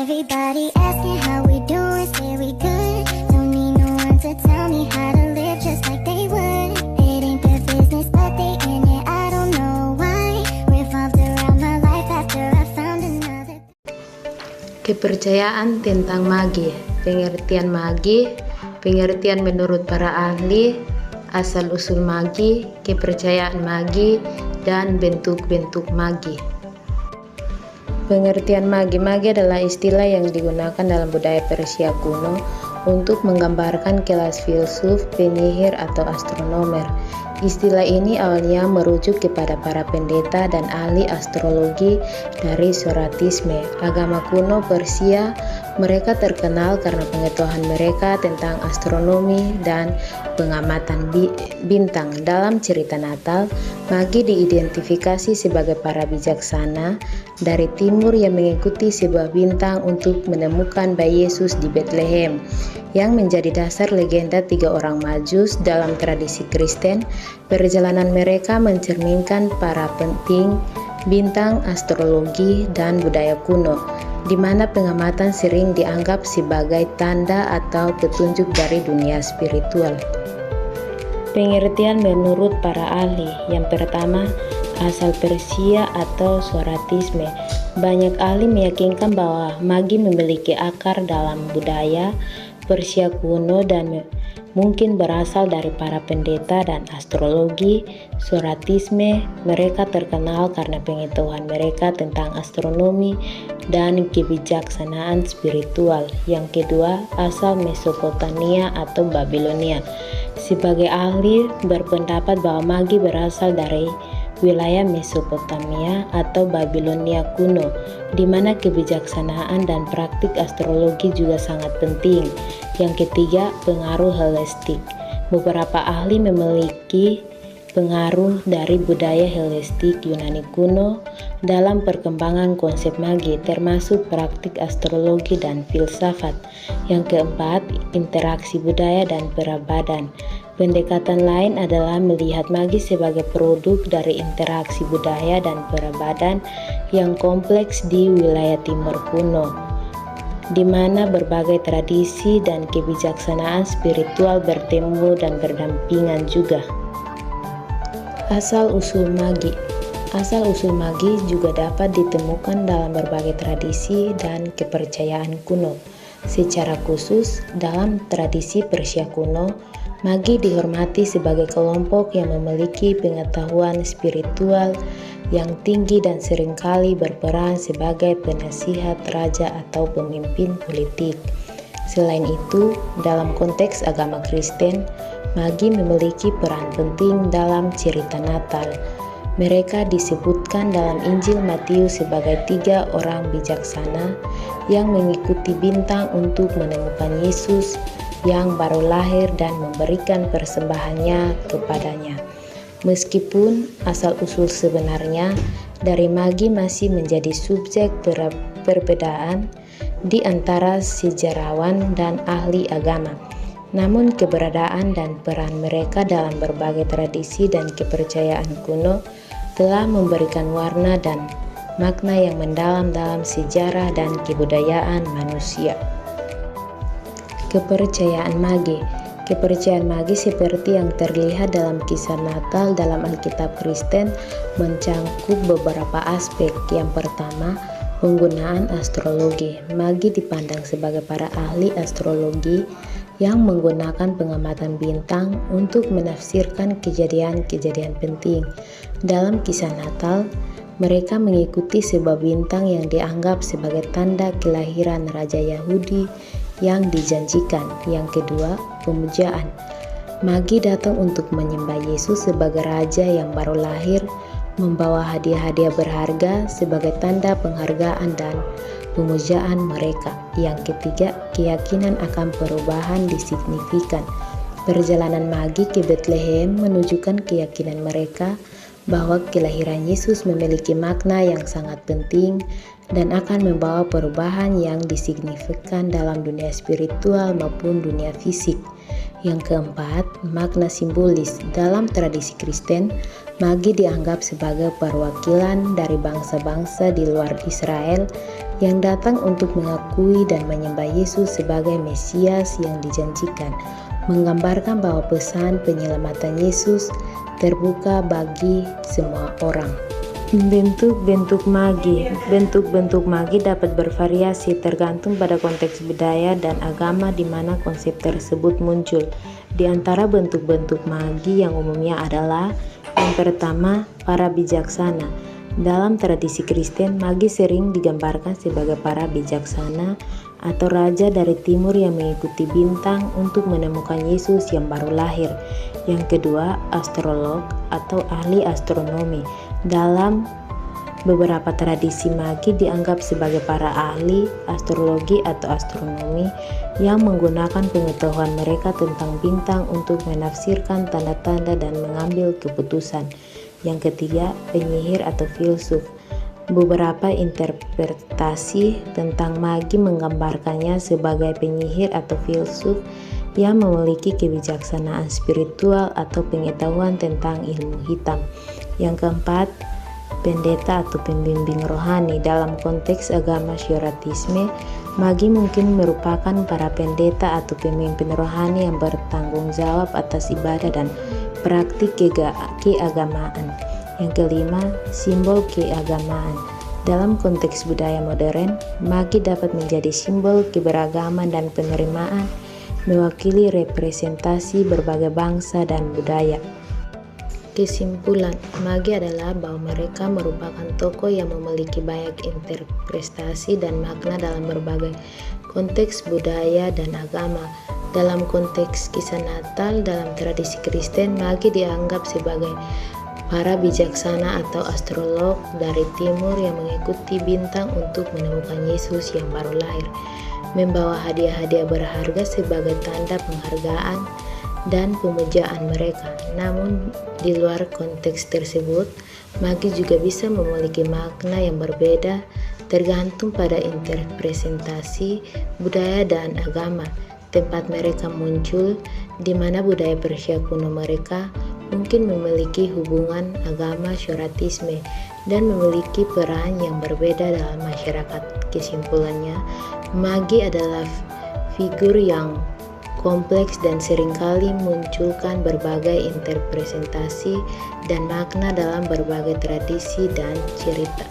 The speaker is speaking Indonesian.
Everybody asking how we doing, say we good. Don't need no one to tell me how to live just like they would. It ain't their business, but they in it, I don't know why. Revolved around my life after I found another. Kepercayaan tentang magi. Pengertian magi, pengertian menurut para ahli, asal-usul magi, kepercayaan magi, dan bentuk-bentuk magi. Pengertian magi. Magi adalah istilah yang digunakan dalam budaya Persia kuno untuk menggambarkan kelas filsuf, penyihir, atau astronomer. Istilah ini awalnya merujuk kepada para pendeta dan ahli astrologi dari Zoroastisme, agama kuno Persia. Mereka terkenal karena pengetahuan mereka tentang astronomi dan pengamatan bintang. Dalam cerita Natal, magi diidentifikasi sebagai para bijaksana dari timur yang mengikuti sebuah bintang untuk menemukan bayi Yesus di Bethlehem, yang menjadi dasar legenda 3 orang Majus. Dalam tradisi Kristen, perjalanan mereka mencerminkan para penting bintang, astrologi, dan budaya kuno, di mana pengamatan sering dianggap sebagai tanda atau petunjuk dari dunia spiritual. Pengertian menurut para ahli. Yang pertama, asal Persia atau Zoroastisme. Banyak ahli meyakinkan bahwa magi memiliki akar dalam budaya Persia kuno dan mungkin berasal dari para pendeta dan astrologi Zoroastisme. Mereka terkenal karena pengetahuan mereka tentang astronomi dan kebijaksanaan spiritual. Yang kedua, asal Mesopotamia atau Babilonia. Sebagai ahli berpendapat bahwa magi berasal dari wilayah Mesopotamia atau Babilonia kuno, di mana kebijaksanaan dan praktik astrologi juga sangat penting. Yang ketiga, pengaruh Helenistik. Beberapa ahli memiliki pengaruh dari budaya Helenistik Yunani kuno dalam perkembangan konsep magi, termasuk praktik astrologi dan filsafat. Yang keempat, interaksi budaya dan peradaban. Pendekatan lain adalah melihat magi sebagai produk dari interaksi budaya dan peradaban yang kompleks di wilayah timur kuno, di mana berbagai tradisi dan kebijaksanaan spiritual bertemu dan berdampingan juga. Asal-usul magi. Asal-usul magi juga dapat ditemukan dalam berbagai tradisi dan kepercayaan kuno. Secara khusus, dalam tradisi Persia kuno, magi dihormati sebagai kelompok yang memiliki pengetahuan spiritual yang tinggi dan seringkali berperan sebagai penasihat raja atau pemimpin politik. Selain itu, dalam konteks agama Kristen, magi memiliki peran penting dalam cerita Natal. Mereka disebutkan dalam Injil Matius sebagai 3 orang bijaksana yang mengikuti bintang untuk menemukan Yesus yang baru lahir dan memberikan persembahannya kepadanya. Meskipun asal-usul sebenarnya dari magi masih menjadi subjek perbedaan di antara sejarawan dan ahli agama, namun keberadaan dan peran mereka dalam berbagai tradisi dan kepercayaan kuno telah memberikan warna dan makna yang mendalam dalam sejarah dan kebudayaan manusia. Kepercayaan magi. Kepercayaan magi seperti yang terlihat dalam kisah Natal dalam Alkitab Kristen mencangkup beberapa aspek. Yang pertama, penggunaan astrologi. Magi dipandang sebagai para ahli astrologi yang menggunakan pengamatan bintang untuk menafsirkan kejadian-kejadian penting. Dalam kisah Natal, mereka mengikuti sebuah bintang yang dianggap sebagai tanda kelahiran Raja Yahudi yang dijanjikan. Yang kedua, pemujaan. Magi datang untuk menyembah Yesus sebagai Raja yang baru lahir, membawa hadiah-hadiah berharga sebagai tanda penghargaan dan pemujaan mereka. Yang ketiga, keyakinan akan perubahan signifikan. Perjalanan magi ke Bethlehem menunjukkan keyakinan mereka bahwa kelahiran Yesus memiliki makna yang sangat penting dan akan membawa perubahan yang signifikan dalam dunia spiritual maupun dunia fisik. Yang keempat, makna simbolis. Dalam tradisi Kristen, magi dianggap sebagai perwakilan dari bangsa-bangsa di luar Israel yang datang untuk mengakui dan menyembah Yesus sebagai Mesias yang dijanjikan, menggambarkan bahwa pesan penyelamatan Yesus terbuka bagi semua orang. Bentuk-bentuk magi. Bentuk-bentuk magi dapat bervariasi tergantung pada konteks budaya dan agama di mana konsep tersebut muncul. Di antara bentuk-bentuk magi yang umumnya adalah yang pertama, para bijaksana. Dalam tradisi Kristen, magi sering digambarkan sebagai para bijaksana atau raja dari timur yang mengikuti bintang untuk menemukan Yesus yang baru lahir. Yang kedua, astrolog atau ahli astronomi. Dalam beberapa tradisi magi dianggap sebagai para ahli astrologi atau astronomi yang menggunakan pengetahuan mereka tentang bintang untuk menafsirkan tanda-tanda dan mengambil keputusan. Yang ketiga, penyihir atau filsuf. Beberapa interpretasi tentang magi menggambarkannya sebagai penyihir atau filsuf yang memiliki kebijaksanaan spiritual atau pengetahuan tentang ilmu hitam. Yang keempat, pendeta atau pembimbing rohani. Dalam konteks agama Syaratisme, magi mungkin merupakan para pendeta atau pemimpin rohani yang bertanggung jawab atas ibadah dan praktik keagamaan. Yang kelima, simbol keagamaan. Dalam konteks budaya modern, magi dapat menjadi simbol keberagaman dan penerimaan, mewakili representasi berbagai bangsa dan budaya. Kesimpulan, magi adalah bahwa mereka merupakan tokoh yang memiliki banyak interpretasi dan makna dalam berbagai konteks budaya dan agama. Dalam konteks kisah Natal dalam tradisi Kristen, magi dianggap sebagai para bijaksana atau astrolog dari timur yang mengikuti bintang untuk menemukan Yesus yang baru lahir, membawa hadiah-hadiah berharga sebagai tanda penghargaan dan pemujaan mereka. Namun di luar konteks tersebut, magi juga bisa memiliki makna yang berbeda tergantung pada interpretasi budaya dan agama tempat mereka muncul, di mana budaya Persia kuno mereka mungkin memiliki hubungan agama Syaratisme dan memiliki peran yang berbeda dalam masyarakat. Kesimpulannya, magi adalah figur yang kompleks dan seringkali munculkan berbagai interpretasi dan makna dalam berbagai tradisi dan cerita.